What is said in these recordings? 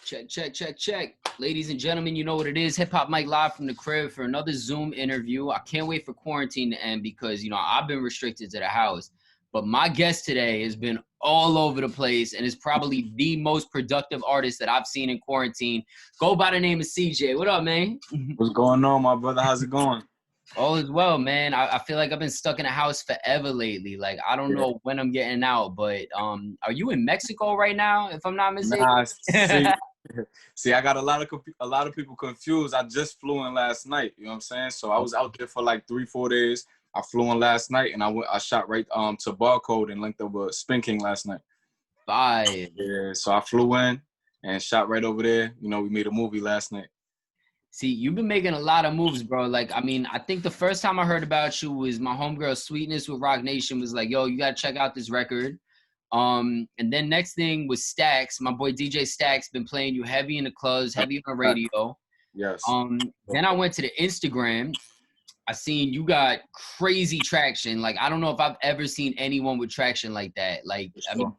Check, check, check, check. Ladies and gentlemen, you know what it is. Hip Hop Mike live from the crib for another Zoom interview. I can't wait for quarantine to end because, I've been restricted to the house. But my guest today has been all over the place and is probably the most productive artist that I've seen in quarantine. Go by the name of CJ. What up, man? What's going on, my brother? How's it going? All is well, man. I feel like I've been stuck in the house forever lately. Like, I don't know when I'm getting out, but are you in Mexico right now, if I'm not mistaken? Nah, see, I got a lot of people confused. I just flew in last night. You know what I'm saying? So I was out there for like 3-4 days. I flew in last night, and I shot right to Barcode and linked up with Spin King last night. Fire. Yeah, so I flew in and shot right over there. We made a movie last night. See, you've been making a lot of moves, bro. Like, I think the first time I heard about you was my homegirl Sweetness with Rock Nation was like, yo, you got to check out this record. And then next thing was Stacks. My boy DJ Stacks been playing you heavy in the clubs, heavy on the radio. Yes. Then I went to the Instagram. I seen you got crazy traction. Like, I don't know if I've ever seen anyone with traction like that. Like, Sure.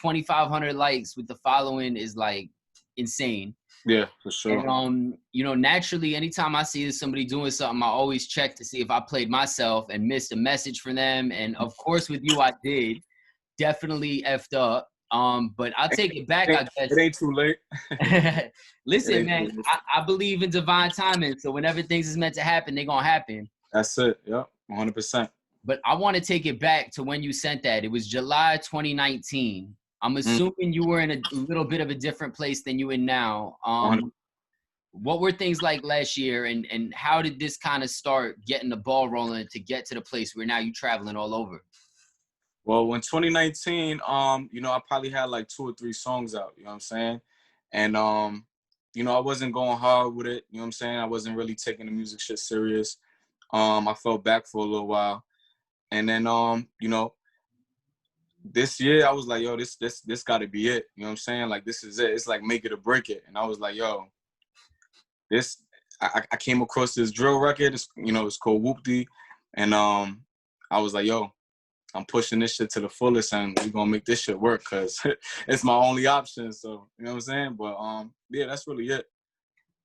2,500 likes with the following is like insane. Yeah, for sure. And, naturally, anytime I see somebody doing something, I always check to see if I played myself and missed a message for them. And of course, with you, I did. Definitely effed up. But I'll take it back, I guess. It ain't too late. Listen, man, I believe in divine timing. So whenever things is meant to happen, they're going to happen. That's it. Yep, 100%. But I want to take it back to when you sent that. It was July 2019. I'm assuming you were in a little bit of a different place than you in now. What were things like last year, and how did this kind of start getting the ball rolling to get to the place where now you're traveling all over? Well, in 2019, I probably had like 2 or 3 songs out, you know what I'm saying? And, I wasn't going hard with it, you know what I'm saying? I wasn't really taking the music shit serious. I fell back for a little while. And then, this year I was like, yo, this got to be it. You know what I'm saying? Like, this is it. It's like make it or break it. And I was like, yo, I came across this drill record. It's called Whoopty. And I was like, yo, I'm pushing this shit to the fullest, and we're going to make this shit work because it's my only option. So, you know what I'm saying? But, yeah, that's really it.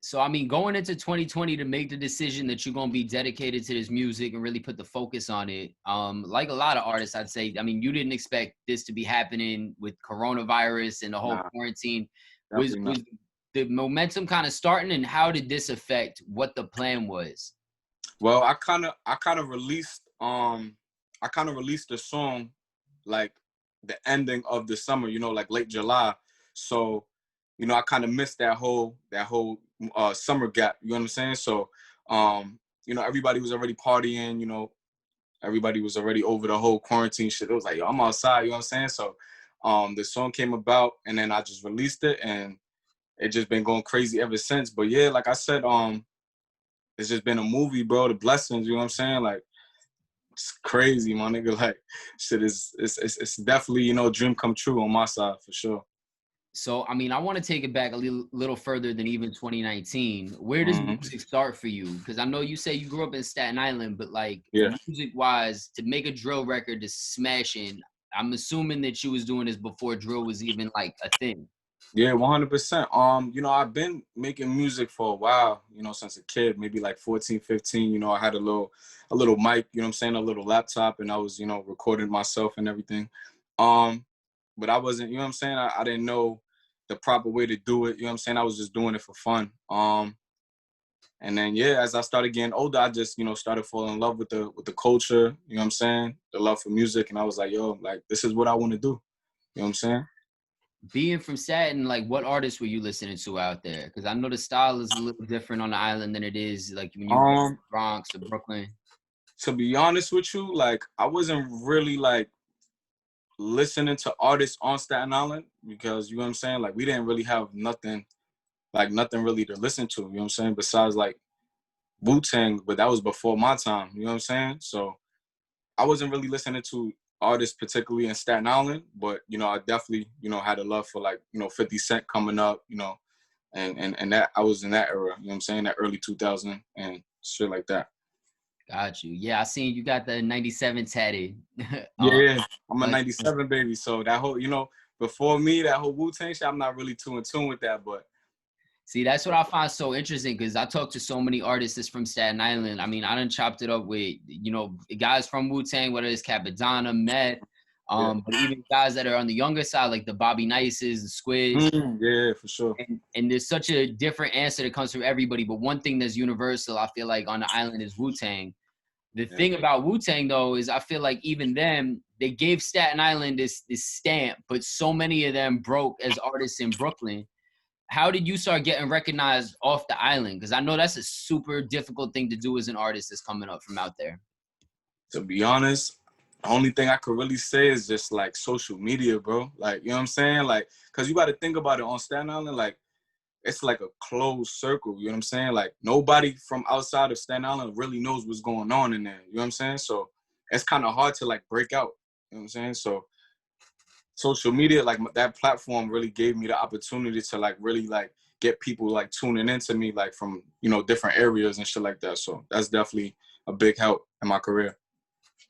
So, going into 2020 to make the decision that you're going to be dedicated to this music and really put the focus on it, like a lot of artists, I'd say, you didn't expect this to be happening with coronavirus and the whole quarantine. Was the momentum kind of starting, and how did this affect what the plan was? Well, I kind of released the song like the ending of the summer, like late July. So, I kind of missed that whole summer gap. You know what I'm saying? So, everybody was already partying. Everybody was already over the whole quarantine shit. It was like, yo, I'm outside. You know what I'm saying? So, the song came about, and then I just released it, and it just been going crazy ever since. But yeah, like I said, it's just been a movie, bro. The blessings. You know what I'm saying? Like, it's crazy, my nigga. Like, shit it's definitely, dream come true on my side for sure. So, I want to take it back a little further than even 2019. Where does music start for you? Because I know you say you grew up in Staten Island, but like music-wise, to make a drill record to smashing, I'm assuming that you was doing this before drill was even like a thing. Yeah, 100%. I've been making music for a while, since a kid, maybe like 14, 15. I had a little mic, you know what I'm saying, a little laptop, and I was, recording myself and everything. But I wasn't, you know what I'm saying, I didn't know the proper way to do it, you know what I'm saying? I was just doing it for fun. And then, yeah, as I started getting older, I just, started falling in love with the culture, you know what I'm saying? The love for music. And I was like, yo, like, this is what I want to do. You know what I'm saying? Being from Staten, like, what artists were you listening to out there? Because I know the style is a little different on the island than it is, like, when you go to the Bronx or Brooklyn. To be honest with you, like, I wasn't really, like, listening to artists on Staten Island because, you know what I'm saying? Like, we didn't really have nothing really to listen to, you know what I'm saying? Besides, like, Wu-Tang, but that was before my time, you know what I'm saying? So I wasn't really listening to artists particularly in Staten Island, but, I definitely, had a love for, like, 50 Cent coming up, and that I was in that era, you know what I'm saying? That early 2000 and shit like that. Got you. Yeah, I seen you got the 97 tatted. Yeah, I'm a 97 baby, so that whole, before me, that whole Wu-Tang shit, I'm not really too in tune with that, but See, that's what I find so interesting because I talk to so many artists that's from Staten Island. I mean, I done chopped it up with, you know, guys from Wu-Tang, whether it's Capadonna, Met, Yeah. but even guys that are on the younger side, like the Bobby Nices, the Squids. Yeah, for sure. And there's such a different answer that comes from everybody. But one thing that's universal, I feel like, on the island is Wu-Tang. The thing about Wu-Tang, though, is I feel like even them, they gave Staten Island this stamp, but so many of them broke as artists in Brooklyn. How did you start getting recognized off the island? Because I know that's a super difficult thing to do as an artist that's coming up from out there. To be honest, the only thing I could really say is just like social media, bro. Like, you know what I'm saying? Like, cause you got to think about it on Staten Island, like it's like a closed circle. You know what I'm saying? Like nobody from outside of Staten Island really knows what's going on in there. You know what I'm saying? So it's kind of hard to like break out. You know what I'm saying? So social media, like that platform really gave me the opportunity to like really like get people like tuning into me like from, you know, different areas and shit like that. So that's definitely a big help in my career.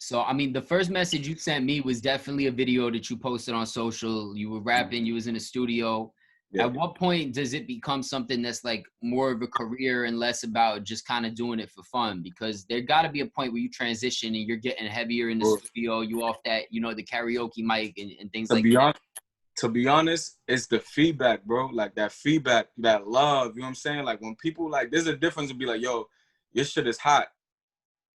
So, I mean, the first message you sent me was definitely a video that you posted on social. You were rapping, you was in a studio. Yeah. At what point does it become something that's like more of a career and less about just kind of doing it for fun? Because there got to be a point where you transition and you're getting heavier in the studio, you off that, you know, the karaoke mic and things like that. To be honest, it's the feedback, bro. Like that feedback, that love, you know what I'm saying? Like when people like, there's a difference to be like, yo, your shit is hot.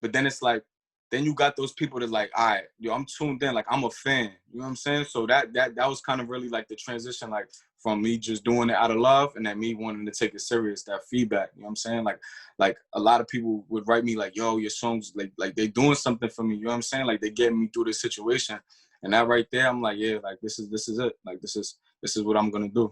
But then it's like, then you got those people that like, all right, yo, I'm tuned in, like I'm a fan. You know what I'm saying? So that was kind of really like the transition, like from me just doing it out of love and then me wanting to take it serious, that feedback. You know what I'm saying? Like a lot of people would write me like, yo, your songs, like they doing something for me. You know what I'm saying? Like they getting me through this situation. And that right there, I'm like, yeah, like this is it. Like this is what I'm gonna do.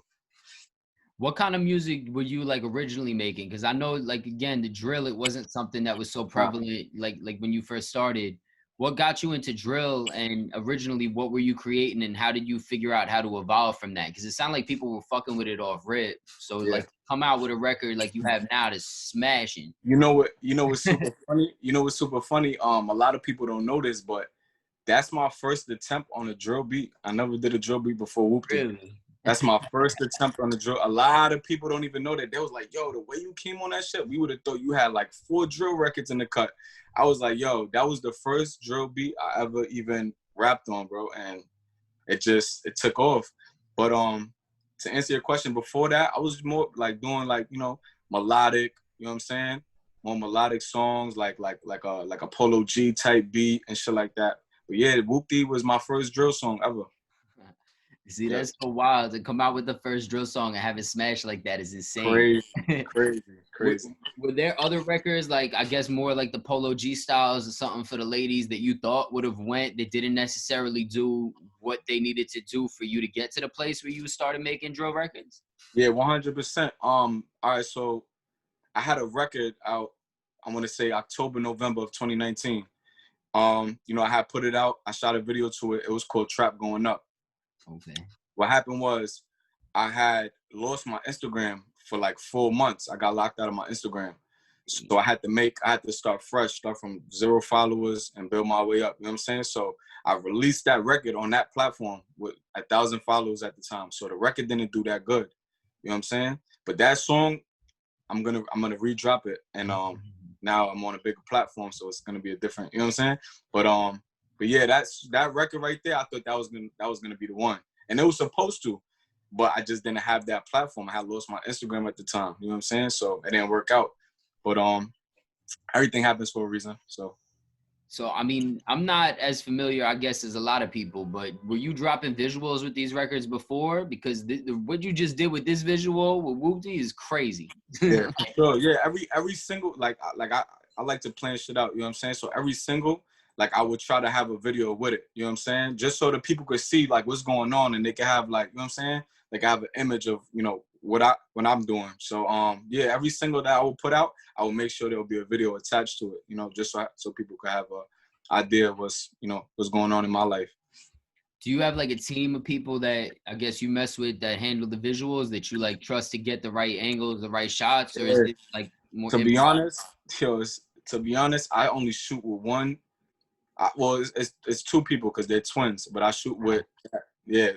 What kind of music were you like originally making? Because I know, like, again, the drill, it wasn't something that was so prevalent like when you first started. What got you into drill, and originally what were you creating, and how did you figure out how to evolve from that? Because it sounded like people were fucking with it off rip. So like come out with a record like you have now that's smashing. You know what's super funny? You know what's super funny? A lot of people don't know this, but that's my first attempt on a drill beat. I never did a drill beat before Whoopty. Really? That's my first attempt on the drill. A lot of people don't even know that. They was like, yo, the way you came on that shit, we would have thought you had like 4 drill records in the cut. I was like, yo, that was the first drill beat I ever even rapped on, bro. And it took off. But to answer your question, before that, I was more like doing like, you know, melodic, you know what I'm saying? More melodic songs, like a Polo G type beat and shit like that. But yeah, Whoopty was my first drill song ever. See, that's so wild to come out with the first drill song and have it smash like that is insane. Crazy. Were there other records, like I guess more like the Polo G styles or something for the ladies that you thought would have went that didn't necessarily do what they needed to do for you to get to the place where you started making drill records? Yeah, 100%. All right, so I had a record out, I want to say October, November of 2019. You know, I had put it out. I shot a video to it. It was called Trap Going Up. Okay. What happened was I had lost my Instagram for like 4 months. I got locked out of my Instagram. So I had to start fresh, start from 0 followers and build my way up. You know what I'm saying? So I released that record on that platform with 1,000 followers at the time. So the record didn't do that good. You know what I'm saying? But that song, I'm gonna re-drop it. And now I'm on a bigger platform, so it's gonna be a different, you know what I'm saying? But yeah, that record right there, I thought that was gonna be the one. And it was supposed to, but I just didn't have that platform. I had lost my Instagram at the time, you know what I'm saying? So it didn't work out. But everything happens for a reason. So, I mean, I'm not as familiar, I guess, as a lot of people, but were you dropping visuals with these records before? Because what you just did with this visual with Whoopty is crazy. Yeah, sure. Yeah, every single, I like to plan shit out, you know what I'm saying? So every single, like I would try to have a video with it, you know what I'm saying? Just so that people could see like what's going on and they can have like, you know what I'm saying? Like I have an image of, you know, what I'm doing. So yeah, every single that I will put out, I will make sure there will be a video attached to it, you know, just so people could have a idea of what's going on in my life. Do you have like a team of people that I guess you mess with that handle the visuals that you like trust to get the right angles, the right shots, or is it like more? To be honest, I only shoot with one. Well, it's 2 people because they're twins, but I shoot with Yeah,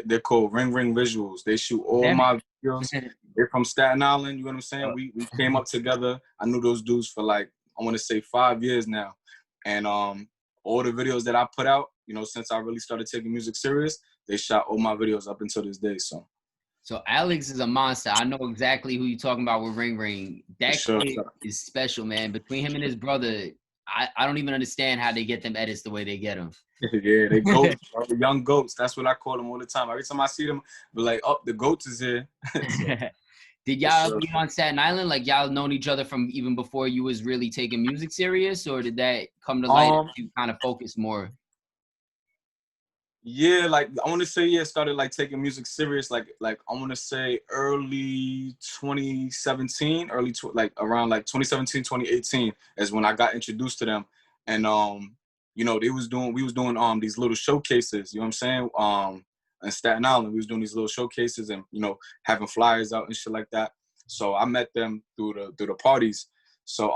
they're called Ring Ring Visuals. They shoot all Damn my videos. it. They're from Staten Island. You know what I'm saying? Oh, We came up together. I knew those dudes for like, I want to say 5 years now, and all the videos that I put out, you know, since I really started taking music serious, they shot all my videos up until this day. So so Alex is a monster. I know exactly who you're talking about with Ring Ring. for That sure. kid is special, man. Between him and his brother, I don't even understand how they get them edits the way they get them. Yeah, they goats, bro. The young goats. That's what I call them all the time. Every time I see them, be like, "Oh, the goats is here." So Did for y'all sure. be on Staten Island? Like y'all known each other from even before you was really taking music serious, or did that come to light as Um, you kind of focus more? Yeah, like I want to say, yeah, started like taking music serious, like I want to say early 2017, like around like 2017, 2018 is when I got introduced to them, and you know, we was doing these little showcases, you know what I'm saying, in Staten Island, we was doing these little showcases and you know having flyers out and shit like that. So I met them through the parties. So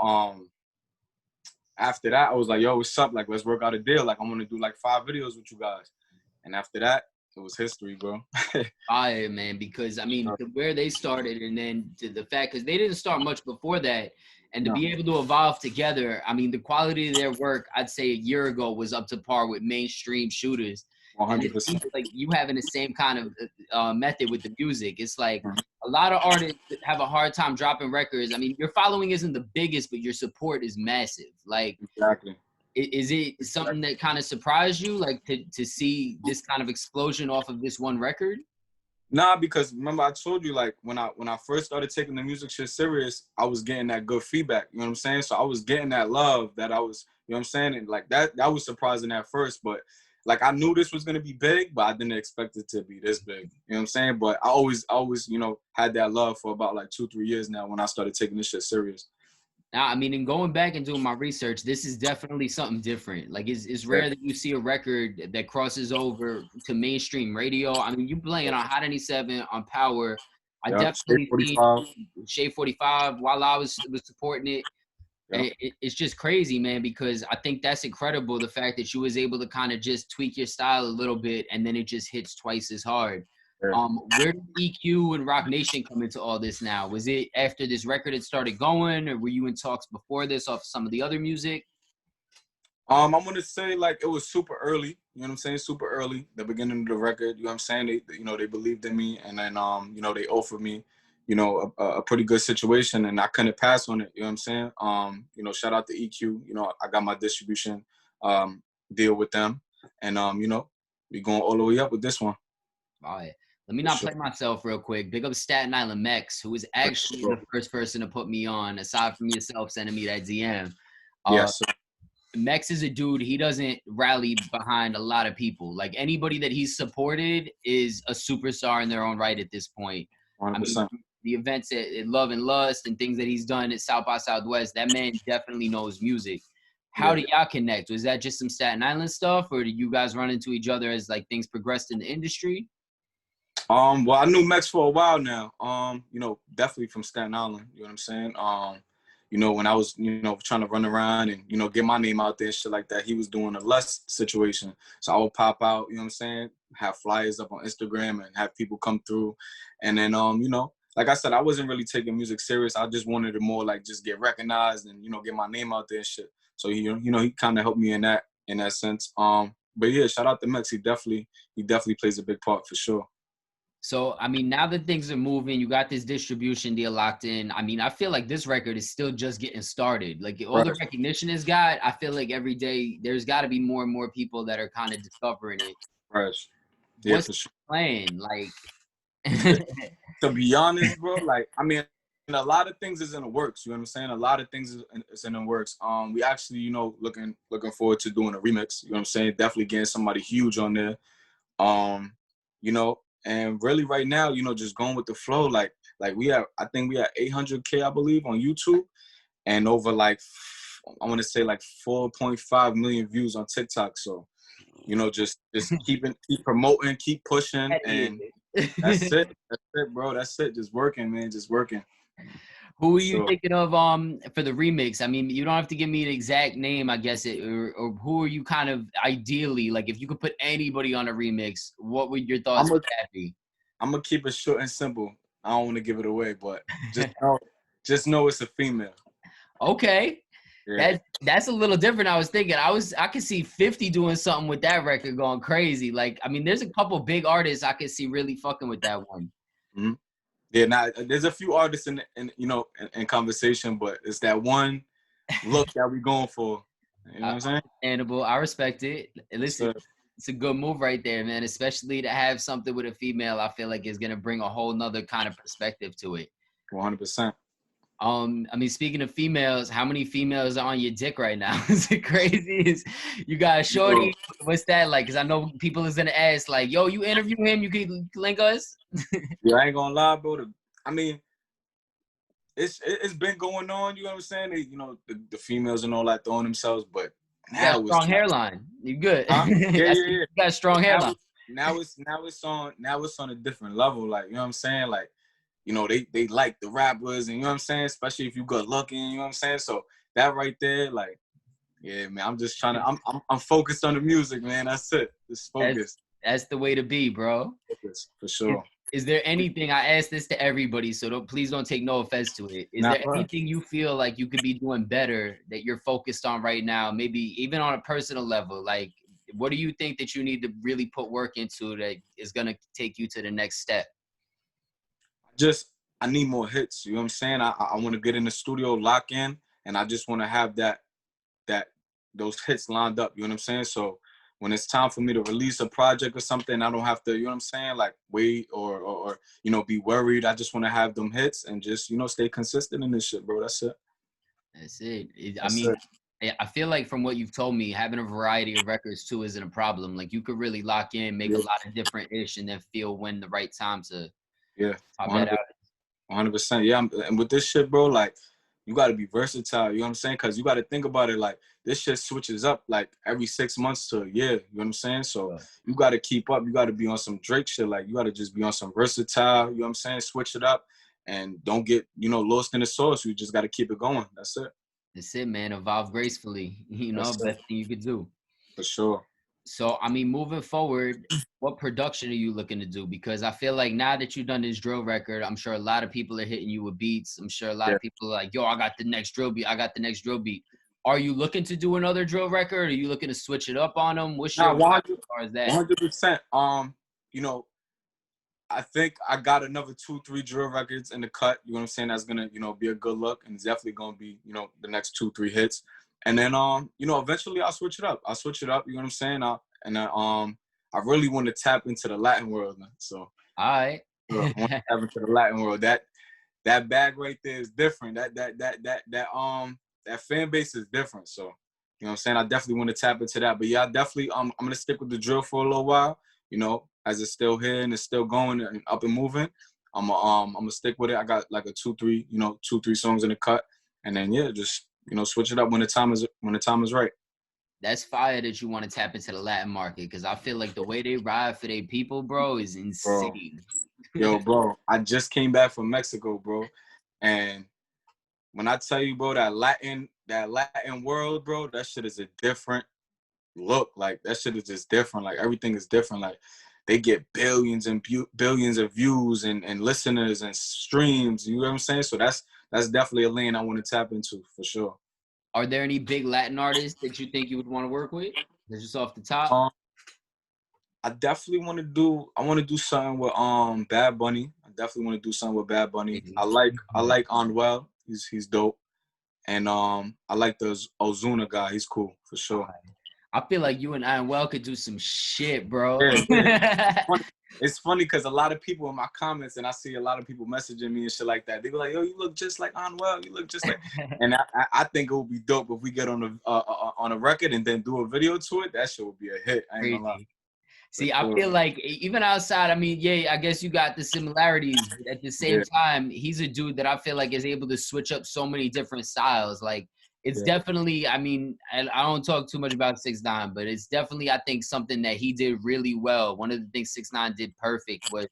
after that, I was like, yo, what's up? Like, let's work out a deal. Like, I want to do like 5 videos with you guys. And after that, it was history, bro. Fire, man, because I mean, where they started, and then to the fact because they didn't start much before that, and to No, be able to evolve together. I mean, the quality of their work, I'd say a year ago was up to par with mainstream shooters, and it 100%. seems like you having the same kind of method with the music. It's like a lot of artists have a hard time dropping records. I mean, your following isn't the biggest, but your support is massive. Like, Exactly. is it something that kind of surprised you, like to see this kind of explosion off of this one record? Nah, because remember I told you like when I first started taking the music shit serious, I was getting that good feedback. You know what I'm saying? So I was getting that love that I was, you know what I'm saying? And like that was surprising at first, but like I knew this was gonna be big, but I didn't expect it to be this big. You know what I'm saying? But I always, you know, had that love for about like 2-3 years now when I started taking this shit serious. Now, I mean, in going back and doing my research, this is definitely something different. Like, it's Yeah. rare that you see a record that crosses over to mainstream radio. I mean, you playing on Hot 97 on Power. I Yep. State definitely seen 45. Shade 45 while I was supporting it. Yep. It's just crazy, man, because I think that's incredible. The fact that you was able to kind of just tweak your style a little bit, and then it just hits twice as hard. Yeah. Where did EQ and Rock Nation come into all this now? Was it after this record had started going, or were you in talks before this off some of the other music? I'm gonna say like it was super early. You know what I'm saying? Super early, the beginning of the record. You know what I'm saying? They believed in me, and then they offered me, a pretty good situation, and I couldn't pass on it. You know what I'm saying? Shout out to EQ. You know, I got my distribution deal with them, and we going all the way up with this one. All right. Let me For not sure. play myself real quick. Big up Staten Island Mex, who was actually the first person to put me on, aside from yourself sending me that DM. Yes. Mex is a dude, he doesn't rally behind a lot of people. Like anybody that he's supported is a superstar in their own right at this point. 100%. I mean, the events at Love and Lust and things that he's done at South by Southwest, that man definitely knows music. How Yeah. did y'all connect? Was that just some Staten Island stuff, or did you guys run into each other as like things progressed in the industry? Well, I knew Mex for a while now. Definitely from Staten Island. You know what I'm saying? When I was, trying to run around and, get my name out there and shit like that, he was doing a Lust situation. So I would pop out, you know what I'm saying? Have flyers up on Instagram and have people come through. And then, like I said, I wasn't really taking music serious. I just wanted to more like just get recognized and, get my name out there and shit. So he kind of helped me in that sense. But yeah, shout out to Mex. He definitely plays a big part for sure. So, I mean, now that things are moving, you got this distribution deal locked in. I mean, I feel like this record is still just getting started. Like all the recognition it's got, I feel like every day there's got to be more and more people that are kind of discovering it. Right. Yeah, What's for sure. playing? Like, To be honest, bro, like, I mean, a lot of things is in the works. You know what I'm saying? A lot of things is in the works. We actually, looking forward to doing a remix. You know what I'm saying? Definitely getting somebody huge on there. And really right now, just going with the flow. Like I think we have 800K, I believe, on YouTube, and over like I want to say like 4.5 million views on TikTok. So, just keep promoting, keep pushing, and That's it. That's it, bro. That's it. Just working, man. Just working. Who are you So thinking of for the remix? I mean, you don't have to give me an exact name, I guess it, or who are you kind of ideally like if you could put anybody on a remix, what would your I'm thoughts gonna with that be? I'm gonna keep it short and simple. I don't want to give it away, but just know, just know it's a female. Okay. Yeah. That's a little different. I could see 50 doing something with that record going crazy. Like, I mean, there's a couple big artists I could see really fucking with that one. Mm-hmm. Yeah. Now there's a few artists in in conversation, but it's that one look that we going for. You know what I'm saying? Understandable. I respect it. Yes, Listen, it's a good move right there, man. Especially to have something with a female, I feel like is gonna bring a whole nother kind of perspective to it. 100%. I mean, speaking of females, how many females are on your dick right now? Is it crazy? You got a Yo, shorty? What's that like? Because I know people is gonna ask, like, "Yo, you interview him? You can link us?" yeah, I ain't gonna lie, bro. I mean, it's been going on. You know what I'm saying? They, the females and all that throwing themselves, but You got a now it's strong like, hairline. You good? huh? Yeah, I see yeah, you yeah. got a strong But hairline. now it's on a different level. Like, you know what I'm saying? Like, they like the rappers, and you know what I'm saying? Especially if you good looking, you know what I'm saying? So that right there, like, yeah, man, I'm just trying to I'm focused on the music, man. That's it. Just That's focus. that's the way to be, bro. Focus for Is, sure. is there anything I ask this to everybody, so please don't take no offense to it. Is Now, there anything you feel like you could be doing better that you're focused on right now? Maybe even on a personal level. Like, what do you think that you need to really put work into that is gonna take you to the next step? just I need more hits. You know what I'm saying? I want to get in the studio, lock in, and I just want to have that those hits lined up. You know what I'm saying? So when it's time for me to release a project or something, I don't have to, you know what I'm saying, like wait or be worried. I just want to have them hits and just stay consistent in this shit, bro. That's it. That's it. I That's mean, it. I feel like from what you've told me, having a variety of records too isn't a problem. Like you could really lock in, make a Yeah, lot of different ish, and then feel when the right time to yeah, pop that 100%. out. 100%. Yeah, and with this shit, bro, like you got to be versatile. You know what I'm saying? Because you got to think about it. Like this shit switches up like every 6 months to a year. You know what I'm saying? So you got to keep up. You got to be on some Drake shit. Like you got to just be on some versatile. You know what I'm saying? Switch it up and don't get lost in the sauce. You just got to keep it going. That's it. That's it, man. Evolve gracefully. That's it Best thing you could do. for sure. So, I mean, moving forward, what production are you looking to do? Because I feel like now that you've done this drill record, I'm sure a lot of people are hitting you with beats. I'm sure a lot Yeah. of people are like, yo, I got the next drill beat. I got the next drill beat. Are you looking to do another drill record? Are you looking to switch it up on them? What's your Nah, vibe as far as that? 100%. You know, I think I got another 2-3 drill records in the cut. You know what I'm saying? That's gonna, be a good look, and it's definitely gonna be, the next 2-3 hits. And then, eventually I'll switch it up. I'll switch it up. You know what I'm saying? I really want to tap into the Latin world now. So All right. I want to tap into the Latin world. That bag right there is different. That fan base is different. So, you know what I'm saying? I definitely want to tap into that. But yeah, I definitely I'm gonna stick with the drill for a little while. As it's still here and it's still going and up and moving. I'm gonna stick with it. I got like a 2-3 songs in the cut. And then yeah, just switch it up when the time is right. That's fire that you want to tap into the Latin market because I feel like the way they ride for their people, bro, is Bro. insane. Yo, bro, I just came back from Mexico, bro. And when I tell you, bro, that Latin world, bro, that shit is a different look. Like that shit is just different. Like everything is different. Like they get billions and billions of views and listeners and streams. You know what I'm saying? So that's definitely a lane I want to tap into for sure. Are there any big Latin artists that you think you would want to work with? That's just off the top. I definitely want to do. I want to do something with Bad Bunny. I definitely want to do something with Bad Bunny. I like Anuel. He's dope. And I like the Ozuna guy. He's cool for sure. I feel like you and Well could do some shit, bro. Yeah. It's funny because a lot of people in my comments, and I see a lot of people messaging me and shit like that. They be like, "Yo, you look just like Anuel. You look just like." And I think it would be dope if we get on a record and then do a video to it. That shit would be a hit. I ain't gonna lie. See, I feel like even outside, I mean, yeah, I guess you got the similarities, but at the same time, he's a dude that I feel like is able to switch up so many different styles. Like, it's definitely, I mean, I don't talk too much about 6ix9ine, but it's definitely, I think, something that he did really well. One of the things 6ix9ine did perfect was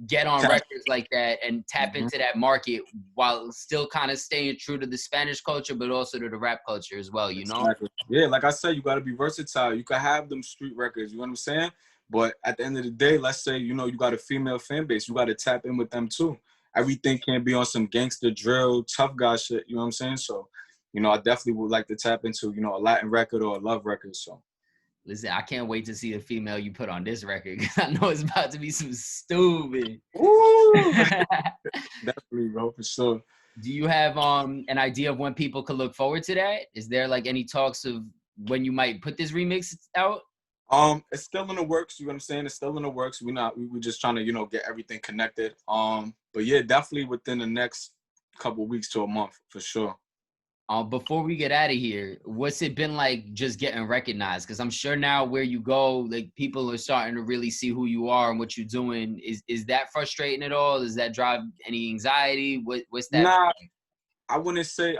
get on Tap. records like that and tap into that market while still kind of staying true to the Spanish culture, but also to the rap culture as well, you know? Exactly. Yeah, like I said, you got to be versatile. You can have them street records, you know what I'm saying? But at the end of the day, let's say, you know, you got a female fan base. You got to tap in with them too. Everything can't be on some gangster drill, tough guy shit, you know what I'm saying? So, you know, I definitely would like to tap into, you know, a Latin record or a love record. So, Listen, I can't wait to see the female you put on this record because I know it's about to be some stupid. woo! Definitely, bro, for sure. Do you have an idea of when people could look forward to that? Is there like any talks of when you might put this remix out? It's still in the works. You know what I'm saying? It's still in the works. We're just trying to, you know, get everything connected. But yeah, definitely within the next couple of weeks to a month for sure. Before we get out of here, what's it been like just getting recognized? Because I'm sure now where you go, like people are starting to really see who you are and what you're doing. Is that frustrating at all? Does that drive any anxiety? What's that? Nah, I wouldn't say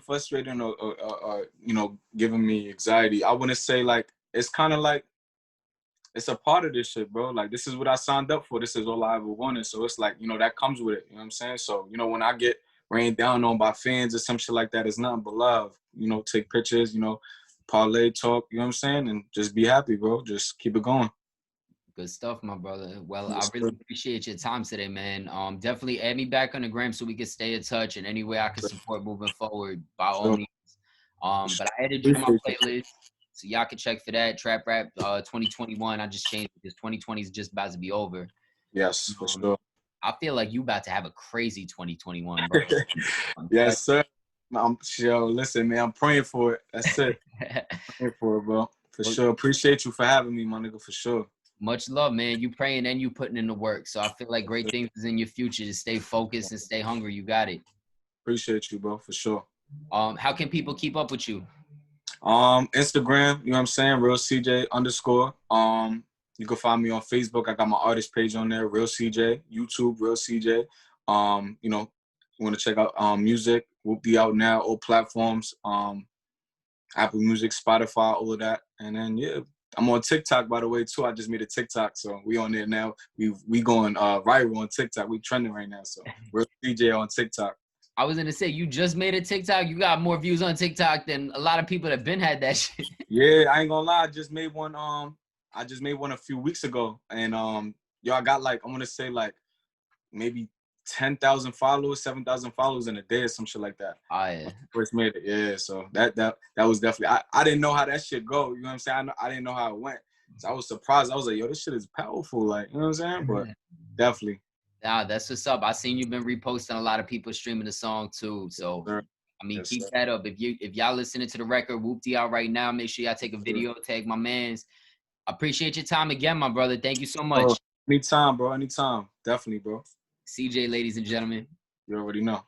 frustrating or you know, giving me anxiety. I wouldn't say like it's kind of like it's a part of this shit, bro. Like this is what I signed up for. This is all I ever wanted. So it's like, you know, that comes with it. You know what I'm saying? So, you know, when I get rained down on by fans or some shit like that, it's nothing but love. You know, take pictures, you know, parlay talk, you know what I'm saying? And just be happy, bro. Just keep it going. Good stuff, my brother. Well, I Yes, really sir. appreciate your time today, man. Definitely add me back on the gram so we can stay in touch, and any way I can support moving forward, by all Sure. means. But I added you to my Appreciate you. playlist, so y'all can check for that. Trap Rap 2021. I just changed it because 2020 is just about to be over. Yes, for Um, sure. I feel like you about to have a crazy 2021, bro. I'm Yes, sir. Yo, listen, man, I'm praying for it. That's it. Praying for it, bro. For Well, sure. Appreciate you for having me, my nigga, for sure. much love, man. You praying and you putting in the work. So I feel like great things is in your future. Just stay focused and stay hungry. You got it. Appreciate you, bro, for sure. How can people keep up with you? Instagram, you know what I'm saying? Real CJ underscore. You can find me on Facebook. I got my artist page on there, Real CJ. YouTube, Real CJ. You know, you want to check out music, Whoop-dee out now, all platforms. Apple Music, Spotify, all of that. And then yeah, I'm on TikTok, by the way, too. I just made a TikTok, so we on there now. We going viral on TikTok. We trending right now. So Real CJ on TikTok. I was gonna say you just made a TikTok. You got more views on TikTok than a lot of people that been had that shit. Yeah, I ain't gonna lie. I just made one. I just made one a few weeks ago, and yo, I got like I want to say like maybe 10,000 followers, 7,000 followers in a day or some shit like that. Oh yeah. First made it, yeah. So that was definitely. I didn't know how that shit go. You know what I'm saying? I didn't know how it went. So I was surprised. I was like, yo, this shit is powerful. Like, you know what I'm saying? But definitely. Nah, that's what's up. I seen you've been reposting a lot of people streaming the song too. Yes, So sir. I mean, Yes, keep sir. that up. If y'all listening to the record, Whoop-dee out right now. Make sure y'all take a video, tag my man's. I appreciate your time again, my brother. Thank you so Oh, much. anytime, bro. Anytime. Definitely, bro. CJ, ladies and gentlemen. You already know.